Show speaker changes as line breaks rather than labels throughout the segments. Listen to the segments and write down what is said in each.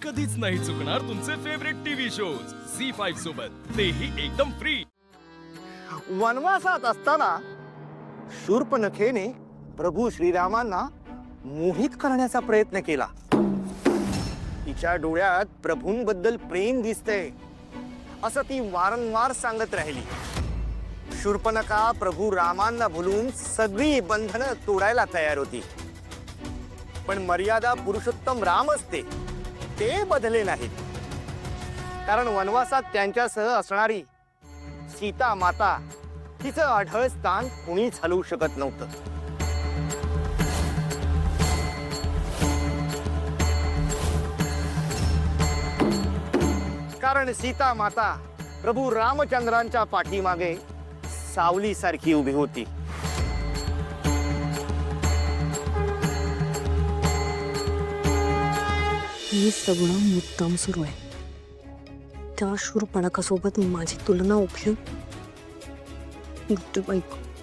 कधीच नाही चुकणार तुमचे फेवरेट टीव्ही शोज झी5 सोबत, तेही एकदम फ्री।
वनवासात असताना शूर्पणखेने प्रभू श्रीरामांना मोहित करण्याचा प्रयत्न केला। तिच्या डोळ्यात प्रभूंबद्दल प्रेम दिसते असं ती वारंवार सांगत राहिली। शूर्पणखा प्रभू रामांना भुलून सगळी बंधनं तोडायला तयार होती, पण मर्यादा पुरुषोत्तम राम असते ते बदले नाहीत। कारण वनवासात त्यांच्यासह असणारी सीता माता तिचं अढळ स्थान कुणीच हलवू शकत नव्हतं। कारण सीता माता प्रभू रामचंद्रांच्या पाठीमागे सावलीसारखी उभी होती।
हे सगळं मुद्दाम सुरू आहे। त्या शूरपणखासोबत माझी तुलना उपयोग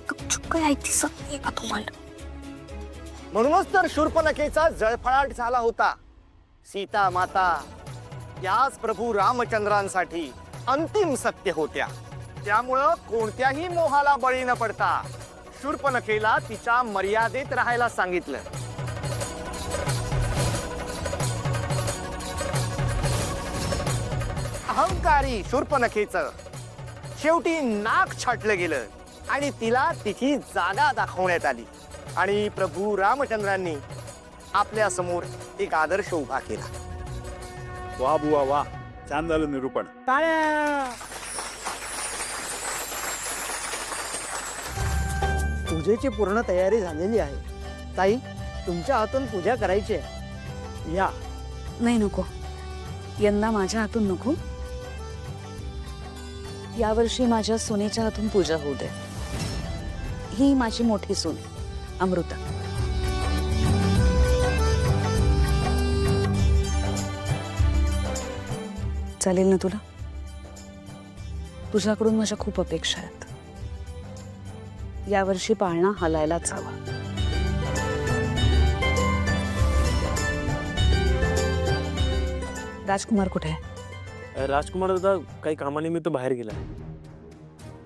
गपचूप काय ऐकते सगळे का तुम्हाला?
म्हणूनच तर शूर्पणखेचा जळफळाट झाला होता। सीता माता याच प्रभू रामचंद्रांसाठी अंतिम सत्य होत्या। त्यामुळं कोणत्याही मोहाला बळी न पडता शूर्पणखेला तिच्या मर्यादेत राहायला सांगितलं। अहंकारी शूर्पणखेचं शेवटी नाक छाटलं गेलं आणि तिला तिची जागा दाखवण्यात आली आणि प्रभू रामचंद्रांनी आपल्या समोर एक आदर्श उभा केला।
वा बुवा वा, छान झालं निरूपण।
पूजेची पूर्ण तयारी झालेली आहे। ताई, तुमच्या हातून पूजा करायची आहे। या।
नाही नको, यंदा माझ्या हातून नको। यावर्षी माझ्या सोनेच्या हातून पूजा होऊ दे। ही माझी मोठी सून अमृता। चालेल ना तुला? तुझ्याकडून माझ्या खूप अपेक्षा आहेत। यावर्षी पाळणा हलायलाच हवा। राजकुमार कुठे आहे?
राजकुमार दादा काही कामानिमित्त बाहेर गेला।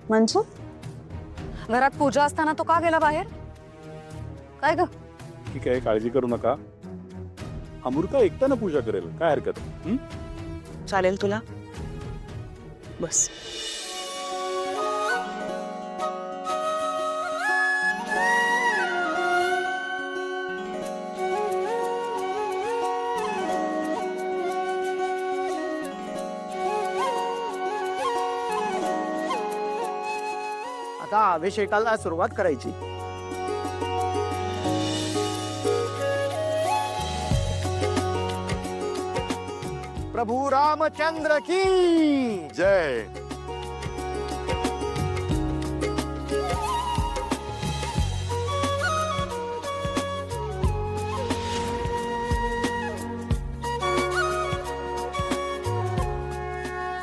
म्हणजे घरात पूजा असताना तो का गेला बाहेर? काय ग?
ठीक आहे, काळजी करू नका। अमृता एकट्यानं पूजा करेल, काय हरकत आहे?
चालेल तुला? बस।
आता अभिषेकाला सुरुवात करायची। प्रभू रामचंद्र की
जय।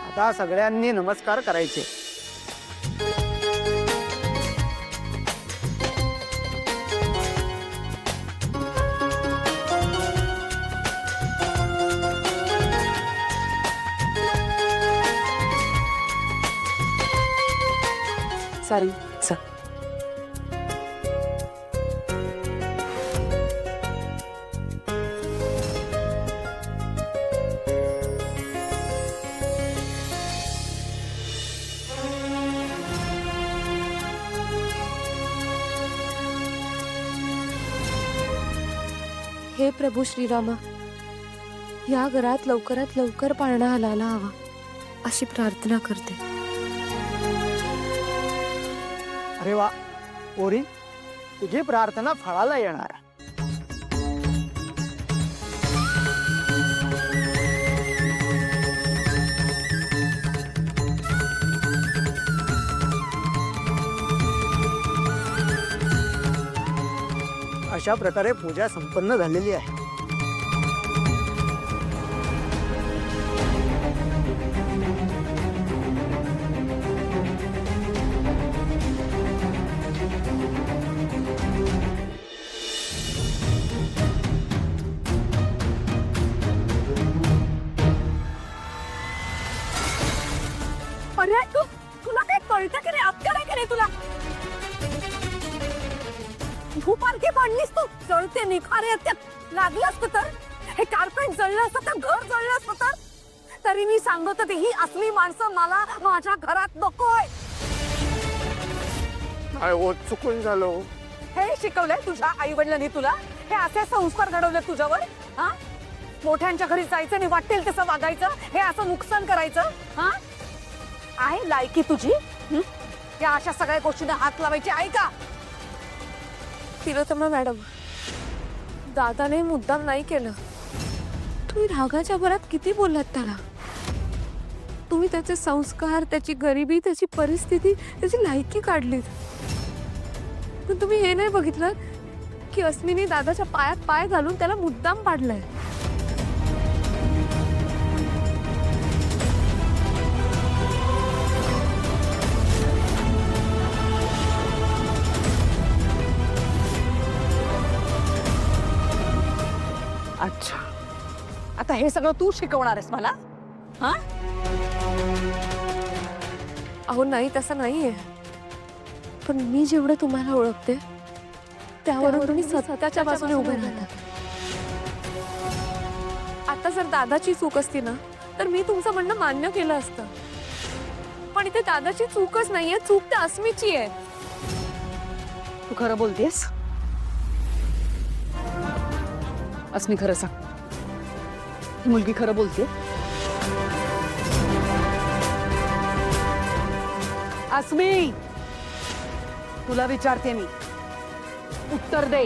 आता सगळ्यांनी नमस्कार करायचे।
सारंग चल।
हे प्रभू श्रीरामा, या घरात लवकरात लवकर पाळणा हलायला हवा अशी प्रार्थना करते।
अरे वा पोरी, तुझी प्रार्थना फळाला येणार। अशा प्रकारे पूजा संपन्न झालेली आहे।
नाही तुला भूपालकी पाडलीस तू जळते निखारे त्यात लागलं असतं तर हे कार्पेट जळलं असतं तर घर जळलं असतं तर तरी मी सांगत होते ही असली माणसं मला माझ्या घरात नकोय.
काय हो, चुकून झालो.
हे शिकवलंय तुझ्या आई वडिलांनी तुला हे असे संस्कार घडवले तुझ्यावर हा मोठ्यांच्या घरी जायचं आणि वाटेल तसं वागायचं हे असं नुकसान करायचं हा आहे लायकी तुझी या अशा सगळ्या गोष्टींना हात लावायची आहे का?
तिलोत्तमा मॅडम, दादाने मुद्दाम नाही केलं. तुम्ही रागाच्या भरात किती बोललात त्याला. तुम्ही त्याचे संस्कार, त्याची गरिबी, त्याची परिस्थिती, त्याची लायकी काढलीत. पण तुम्ही हे नाही बघितलं की अस्मिनी दादाच्या पायात पाय घालून त्याला मुद्दाम पाडलंय.
अच्छा आता हे सगळं तू शिकवणार आहेस मला हा?
अहो नाही, तसं नाहीये. पण मी जेवढं तुम्हाला ओळखते त्यावरून तुम्ही सत्याच्या बाजूने उभे राहतात. आता जर दादाची चूक असती ना तर मी तुमचं म्हणणं मान्य केलं असतं. पण इथे दादाची चूकच नाहीये, चूक त्या अस्मीची आहे.
तू खरं बोलतेस अस्मी खरं सांग ही मुलगी खरं बोलते अस्मी तुला विचारते मी उत्तर दे.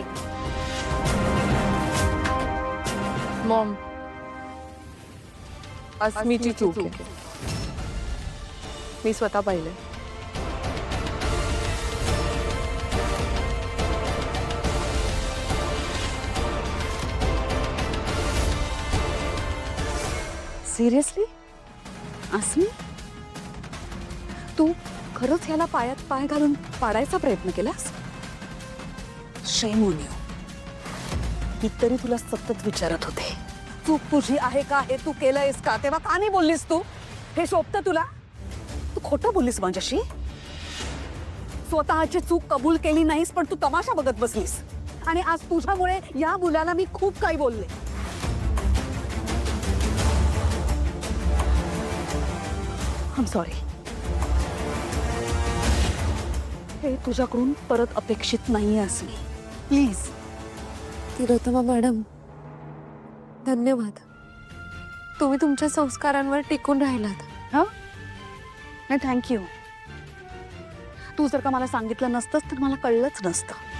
मॉम, अस्मीची चूक आहे. मी स्वतः पाहिलंय.
सिरियसली अस्मी तू खरंच ह्याला पायात पाय घालून पाडायचा प्रयत्न केलास? Shame on you. मी तरी तुला सतत विचारत होते चूक तुझी आहे का हे तू केलंयस का तेव्हा का नाही बोललीस तू? हे शोभतं तुला? तू खोटं बोललीस माझ्याशी. स्वतःची चूक कबूल केली नाहीस पण तू तमाशा बघत बसलीस आणि आज तुझ्यामुळे या मुलाला मी खूप काही बोलले. I'm sorry. हे तुझ्याकडून परत अपेक्षित नाहीये अस्मी. प्लीज.
तिलोत्तमा मॅडम, धन्यवाद. तुम्ही तुमच्या संस्कारांवर टिकून राहिलात.
हा नाही थँक्यू. तू जर का मला सांगितलं नसतंस तर मला कळलंच नसतं.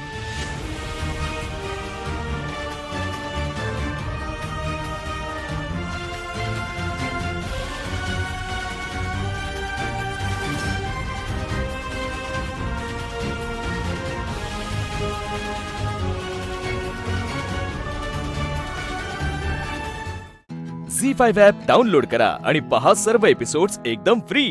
झी5 ॲप डाउनलोड करा आणि पहा सर्व एपिसोड्स एकदम फ्री.